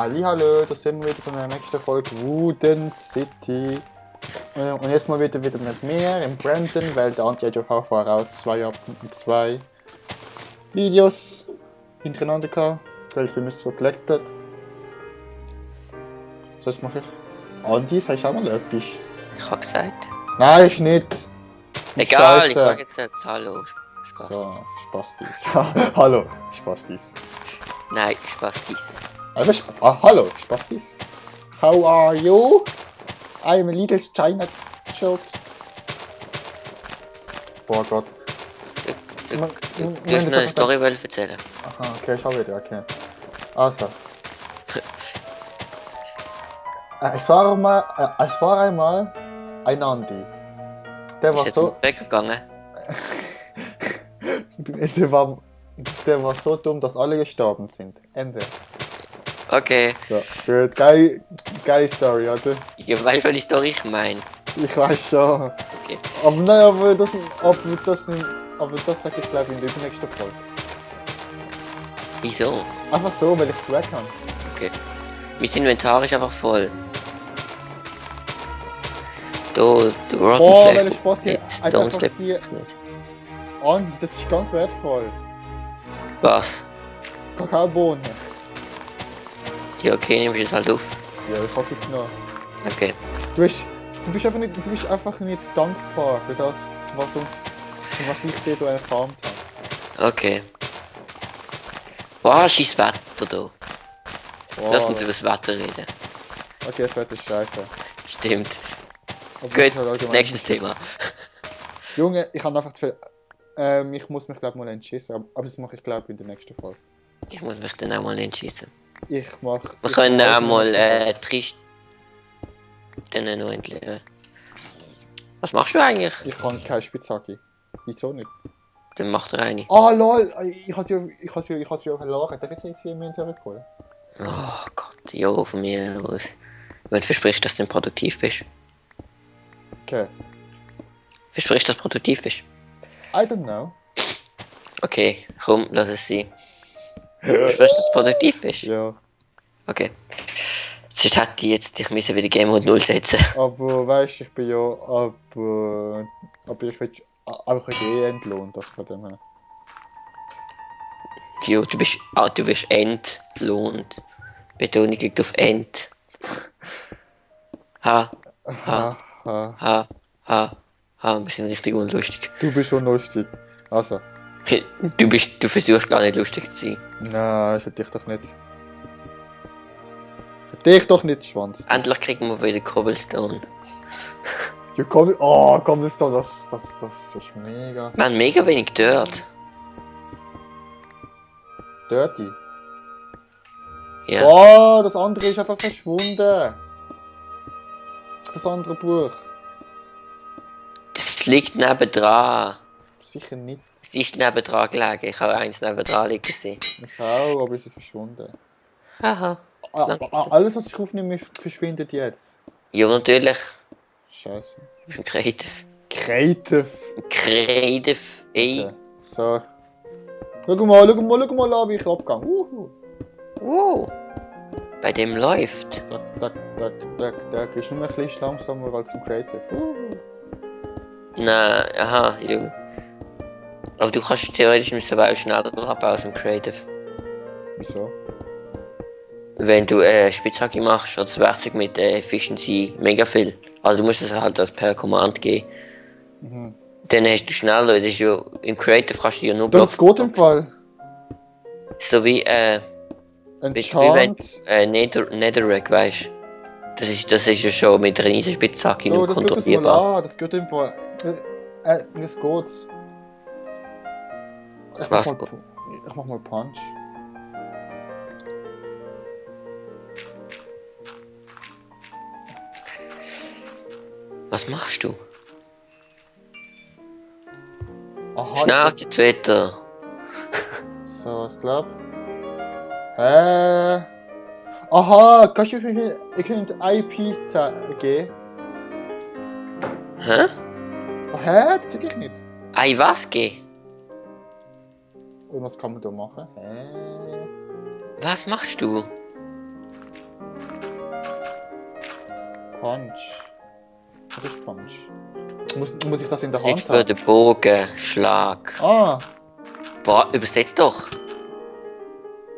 Hallihallo, da sind wir wieder von der nächsten Folge Wooden City. Und jetzt mal wieder mit mir, im Brandon, weil der Anti hat ja auch vorher auch zwei Videos hintereinander gehabt, weil ich bin so collected. So, jetzt mache ich. Andi, sagst du auch mal etwas? Ich hab gesagt. Nein, ich nicht. Egal, Scheiße. ich sag jetzt selbst Hallo. Spaß. So, Spastis. Hallo, Spastis. Nein, Spastis. Hallo, Spastis. How are you? I'm a little China joke. Boah Gott. Du hast noch eine Story erzählen. Aha, okay, ich habe wieder, okay. Also. Es war einmal ein Andi. Der war Ist jetzt so. weggegangen? Der war so dumm, dass alle gestorben sind. Ende. Okay. So, gut. Geile Story, oder? Ja, weißt du, welche Story ich meine? Ich weiß schon. Okay. Aber nein, aber das sag ich glaube in der nächsten Folge. Wieso? Einfach so, weil ich es weg kann. Okay. Mein Inventar ist einfach voll. Du Rotten Boah, Flash. weil ich fast hier Jetzt einfach don't step. hier an, das ist ganz wertvoll. Was? Kakaobohnen. Ja, okay, nimmst du es halt auf. Ja, ich hab's aufgenommen. Okay. Du bist einfach nicht dankbar für das, was ich dir da erfarmt habe. Okay. Boah, scheiß Wetter da. Boah, Lass uns über das Wetter reden. okay, das wird scheiße. Stimmt. Aber das Gut, ist halt allgemein nächstes nicht- Thema. Junge, ich habe einfach zu viel. Ich muss mich glaube mal entschießen, aber das mache ich glaube in der nächsten Folge. Ich muss mich dann auch mal entschießen. Wir Wir können auch mal trist dann noch entleeren. Was machst du eigentlich? Ich kann keine Spitzhacke. Wieso nicht? Dann macht er eine. Ah lol, ich hab's ja verloren. Darf ich jetzt hier im Inventar holen? Oh Gott, ja, von mir aus. Wenn du versprichst, dass du dann produktiv bist. Okay. Versprichst, dass du produktiv bist? I don't know. Okay, komm, lass es sein. Versprichst, dass du produktiv bist? Ja. Okay. Sonst hätte ich jetzt dich müssen wieder Game Mode 0 setzen. Aber weißt du, ich bin ja aber ich will entlohnt, das von dem her. Jo, du wirst entlohnt. Betonung liegt auf End. Ha, Ha, ha. wir sind richtig unlustig. Du bist schon lustig. Also. Du versuchst gar nicht lustig zu sein. Nein, für dich doch nicht. Für dich doch nicht, Schwanz. Endlich kriegen wir wieder Cobblestone. Ja, komm, das doch, das ist mega. Wir haben mega wenig Dirt. Dirty. Ja. Oh, das andere ist einfach verschwunden. Das andere Buch. Das liegt nebendran. Sicher nicht. Es ist nebendran gelegen. Ich habe eins nebendran liegen gesehen. Ich auch, aber es ist verschwunden. Haha. Alles, was ich aufnehme, verschwindet jetzt. Ja, natürlich. Scheiße. Ich bin creative. Creative. Creative. Ey. Okay. So. Schau mal an, wie ich abgehe. Wow. Bei dem läuft. Tak. Ist nur ein bisschen langsamer als im Creative. Nein, aha, ja. Aber du kannst theoretisch müssen auch schneller abbauen als im Creative. Wieso? Wenn du Spitzhacke machst oder das Werkzeug mit Efficiency mega viel. Also du musst es halt als per Command geben. Mhm. Dann hast du schneller, das ist ja, im Creative kannst du ja nur Das geht im Fall. So wie Enchant. Netherrack, weißt du? Das ist ja schon mit einer riesen Spitzhacke Oh, nur das geht das mal kontrollierbar. an, das geht im Fall. Jetzt geht's. Ich mach mal Punch. Was machst du? Aha, Schnauze Twitter. So, ich glaub. Aha, kannst du mir IP geben? Hä? Hä? Das check ich nicht. Ei, was geh? Und was kann man da machen? Was machst du? Punch. Was ist Punch? Muss ich das in der Das Hand ist für den Bogenschlag. Ah! Boah, übersetzt doch.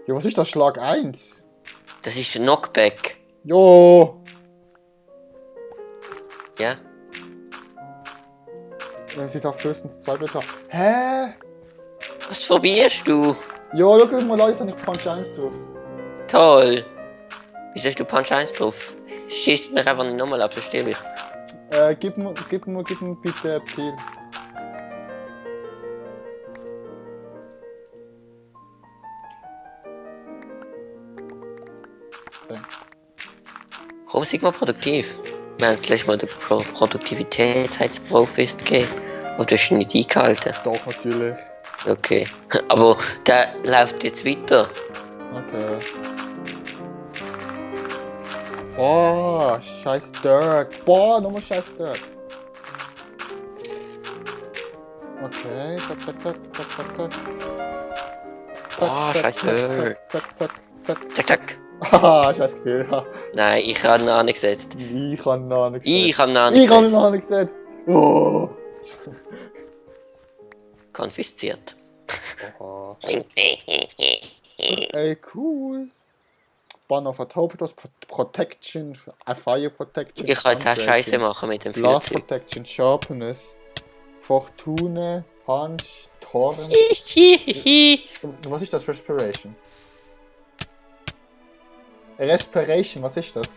Ja, was ist das? Schlag 1? Das ist der Knockback. Jo! Ja? Sie darf höchstens 2 Blätter. Hä? Was probierst du? Jo, schau mal, Leute, habe ich Punch 1 drauf. Toll. Wieso hast du Punch 1 drauf? Schießt mich einfach nicht nochmal ab, so stehe ich. Gib mir bitte Pil. Thanks. Warum sind wir produktiv? Wir haben das letzte Mal den Produktivitätsprofist gegeben. Aber du hast ihn nicht eingehalten. Doch, natürlich. Okay. Aber der läuft jetzt weiter. Okay. Oh, scheiß Dirk. Boah, nochmal scheiß Dirk. Okay, zack, zack, zack, zack, zack, zack. Boah, scheiß Dirk. Zack, zack, zack. Zack, zack. Haha, scheiß Gefühl. Ja. Nein, ich habe ihn angesetzt. Ich hab noch nichts Ich habe ihn Ich hab angesetzt. noch nichts gesetzt. Oh. Konfisziert. Oha. Ey, cool. Banner of Torpedos, Protection, Fire Protection. Ich kann jetzt auch Gunbreaking, Scheiße machen mit dem Blast Flugzeug. Protection, Sharpness, Fortune, Punch, Torrent. Was ist das für Respiration? Respiration, was ist das?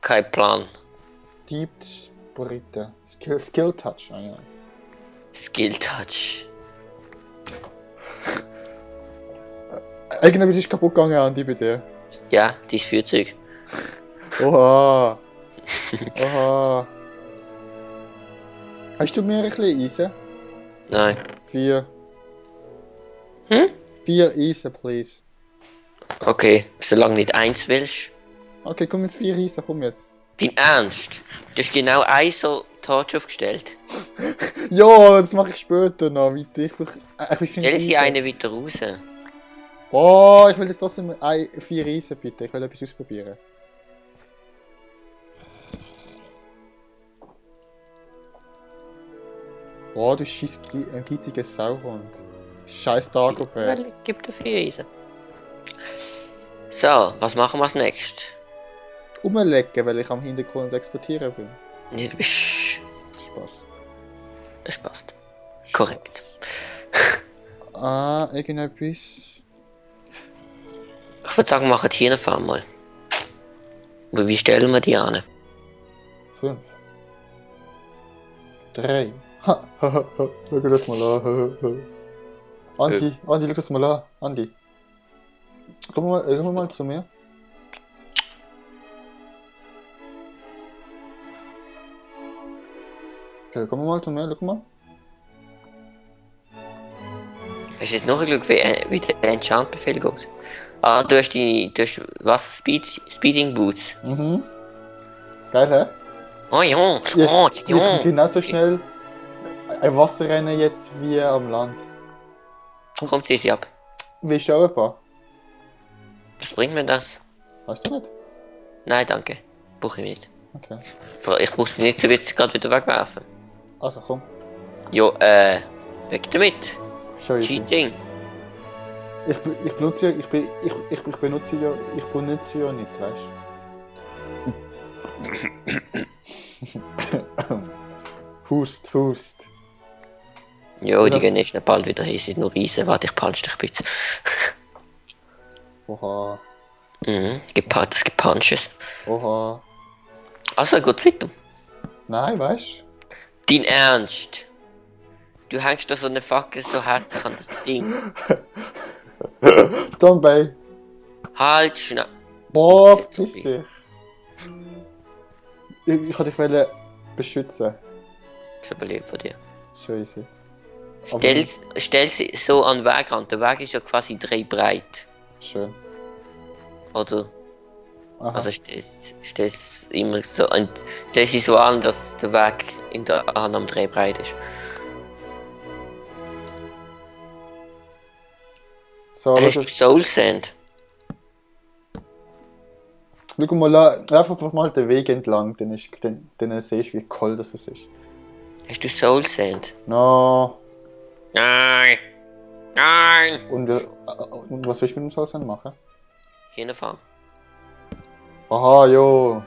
Kein Plan. Deep Sprite. Skill Touch, ah ja. Skill Touch. Irgendetwas ist kaputt gegangen an die bei dir. Ja, dein Flugzeug. Oha. Oha. Hast du mir ein bisschen Eisen? Nein. 4. Hm? 4 Eisen, please. Okay, solange nicht eins willst. Okay, komm jetzt 4 Eisen, komm jetzt. Dein Ernst? Du hast genau ein so Torch aufgestellt. Ja, das mache ich später noch weiter. Ich Stell sie eine wieder raus. Oh, ich will jetzt trotzdem 4 Eisen bitte. Ich will etwas ausprobieren. Oh, du scheiß geiziges Sauhund. Scheiß Dagobert. Gib dir 4 Eisen. So, was machen wir als nächstes? Umlecken, weil ich am Hintergrund exportieren bin. Nee, du bist... Spaß. Das passt. Korrekt. Ah, irgendetwas. Ich würde sagen, wir machen hier eine Farm mal. Aber wie stellen wir die an? 5. 3. Ha, ha, ha, ha. Schau dir das mal an. Andi, Andi, schau das mal an. Andi. Komm mal zu mir. Okay, komm mal zu mir, schau mal. Hast du jetzt noch ein Glück, wie der Enchant-Befehl geht? Ah, du hast was? Speeding Boots. Mhm. Geil, hä? Oh ja, oh Ich kann ja. genauso schnell ein Wasserrennen jetzt wie am Land. Kommt diese ab. Wie schon ein paar? Was bringt mir das? Weißt du nicht? Nein, danke. Brauche ich nicht. Okay. Ich muss die nicht so jetzt gerade wieder wegwerfen. Also komm. Jo, weg damit. Schon easy. Cheating. Ich benutze ja nicht, weißt du? Hust. Jo, die Ja. gehen jetzt bald wieder hin, sind nur riesen. Warte, ich punch dich ein bisschen. Oha. Das Gepunches. Oha. Also, gut weiter. Nein, weißt Dein Ernst? Du hängst da so eine Fackel so hässlich an das Ding. du? Dombay. Halt schnell. Boah, Jetzt so piss wie- dich. Ich wollte dich beschützen. Ist aber lieb von dir. Schon easy. Stell sie so an den Wegrand. Der Weg ist ja quasi 3 breit. Schön. Oder? Aha. Also stell es immer so an. Stell sie so an, dass der Weg in der Annahme 3 breit ist. So, Hast du das ist... Soul Sand? Schau mal, lauf einfach mal den Weg entlang, dann siehst du, wie kalt das ist. Hast du Soul Sand? No. Nein! Nein! Und was willst du mit dem Salzsand machen? Hinfahren. Aha, jo.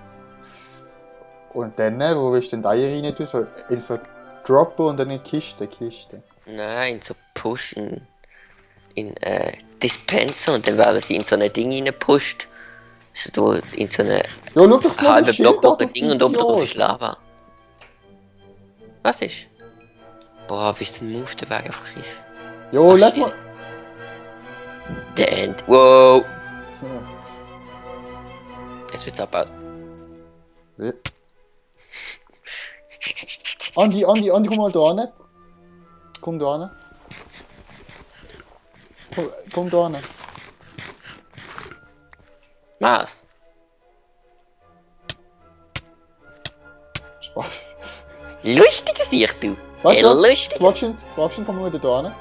Und dann, wo willst du denn die Eier rein tun? So, in so droppen und dann in die Kiste. Nein, so pushen. In Dispenser und dann werden sie in so ein Ding reingepusht. So du in so eine Jo, schau doch mal halbe das Schild Block an, ein Ding und oben drauf Idiot. ist Lava. Was ist? Boah, bis ein Move der Weg einfach ist. Jo, Ach, lass shit. mal. The End. Wow! Ja. Jetzt wird's abgebaut. Ja. Andi, komm mal da hin. Komm da hin. Komm da hin. Was? Spaß. Lustig Sicht, du! Weißt du, Lustig! Quatschen, komm mal wieder da hin.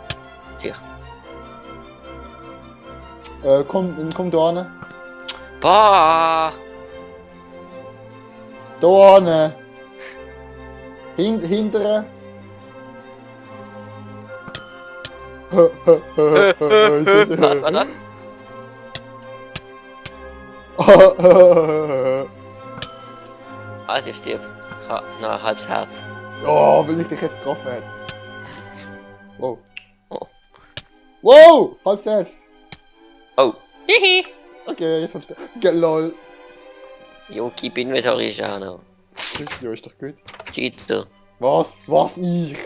Sicher. Komm da hin. Boah! Da hin. Hintere. Warte. Alter, stirb. Ich hab noch ein halbes Herz. Oh, will ich dich jetzt getroffen hätte. Wow. Oh. Wow! Halb Herz. Oh. Hihi. Okay, jetzt hab's. Lol. Jo, keep Inventory ist auch noch. Ja, ist doch gut. Cheater. Was? Was ich?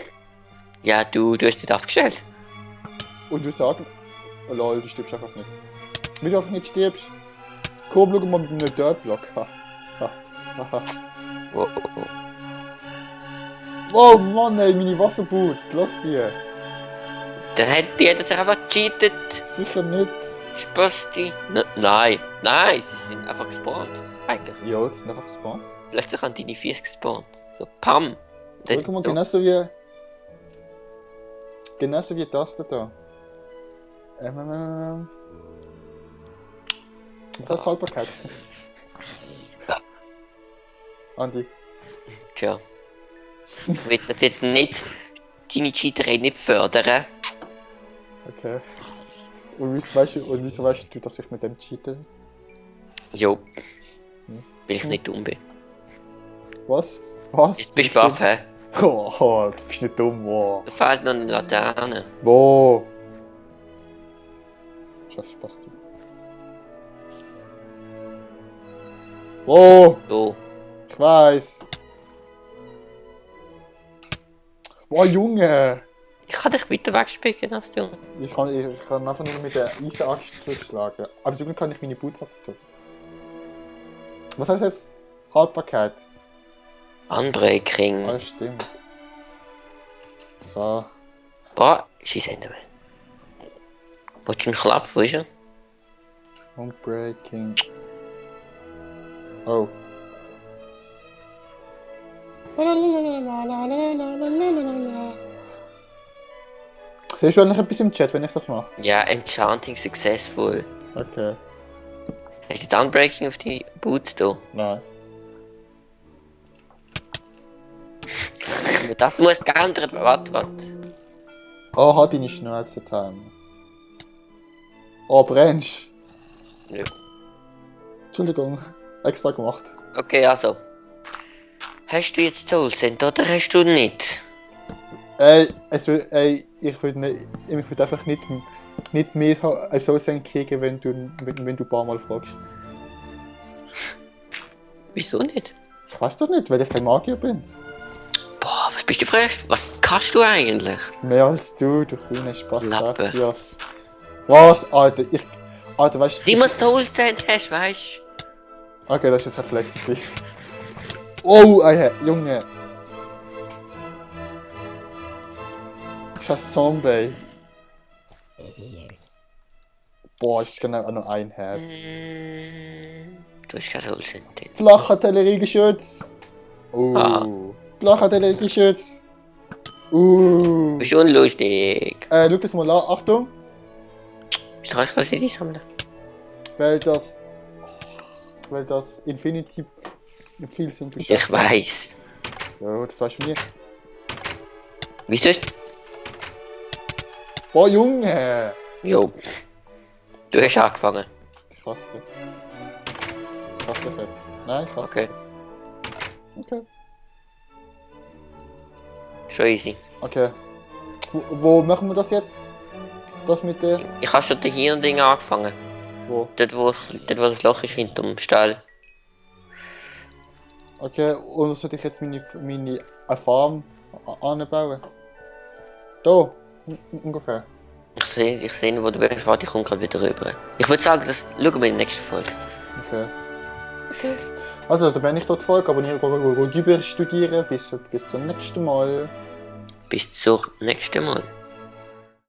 Ja, du hast dich abgestellt. Und du sagst. Oh, lol, du stirbst einfach nicht. Wenn du einfach nicht stirbst. Komm, schau mal mit einem Dirtblock. Ha. Wow. Wow, Mann, ey, meine Wasserboots. Lass die. Dann hat die sich einfach gecheatet. Sicher nicht. Spasti. Nein, sie sind einfach gespawnt. Eigentlich. Ja, jetzt sind einfach gespawnt. Plötzlich haben deine Füße gespawnt. So, pam. Schau mal, genauso wie. Genauso wie das da. Was heißt Haltbarkeit? Andi. Tja. Ich will das jetzt nicht, deine Cheaterei nicht fördern. Okay. Und wieso weißt du, dass ich mit dem cheate? Jo. Weil ich nicht dumm bin. Was? Jetzt bist du baff, hä? Oh, du bist nicht dumm, wow. Da fehlt noch eine Laterne. Wo? Scheiß Spasti. Wo? So. Ich weiß. Wow, Junge! Ich kann dich weiter wegspicken als du. Ich kann einfach nur mit der Eisenaxt zurückschlagen. Aber sogar kann ich meine Boots abtun. Was heißt jetzt? Haltbarkeit. Unbreaking. Ah, stimmt. So. Boah, schieß Enderman. Willst du einen Klapp, wo ist er? Unbreaking. Oh. Siehst du eigentlich etwas im Chat, wenn ich das mache? Ja, Enchanting successful. Okay. Hast du jetzt Unbreaking auf die Boots da? Nein. Das muss geändert werden. Warte. Oh, hat deine Schnauze Time. Oh, brennst. Ja. Entschuldigung. Extra gemacht. Okay, also. Hast du jetzt Soulsend oder hast du nicht? Ich würde einfach nicht mehr als Soulsend kriegen, wenn du ein paar Mal fragst. Wieso nicht? Ich weiß doch nicht, weil ich kein Magier bin. Boah, was bist du frech? Was kannst du eigentlich? Mehr als du kleine Spaß. Lappe. Was, Alter? Alter, weißt du... Wie man Soulsend hast, weißt du? Okay, das ist jetzt ein Flex. Oh, Junge. Scheiß Zombie. Boah, ich kann auch noch ein Herz. Du hast kein Soulsend. Flachartilleriegeschütz. Ah. Flachartilleriegeschütz. Du bist unlustig. Schau das mal an. Achtung. Wieso kann ich das nicht sammeln? Weil das... weil das Infinity viel sind. Ich weiß. Ja, das weißt du nie. Wieso ist... Boah, Junge! Jo. Du hast angefangen. Ich hasse dich. Ich hasse dich jetzt. Nein, ich hasse Okay. dich. Okay. Schon easy. Okay. Wo machen wir das jetzt? Das mit der... Ich habe schon den Hirnding angefangen. Wo? Dort wo das Loch ist hinterm Stall. Okay, und soll ich jetzt meine Farm anbauen? Da, ungefähr. Ich sehe, wo du bist. Warte, ich komme gerade wieder rüber. Ich würde sagen, das schauen wir in der nächsten Folge. Okay. Okay. Also, dann bin ich dort Folge, aber nicht über studieren. Bis zum nächsten Mal. Bis zum nächsten Mal.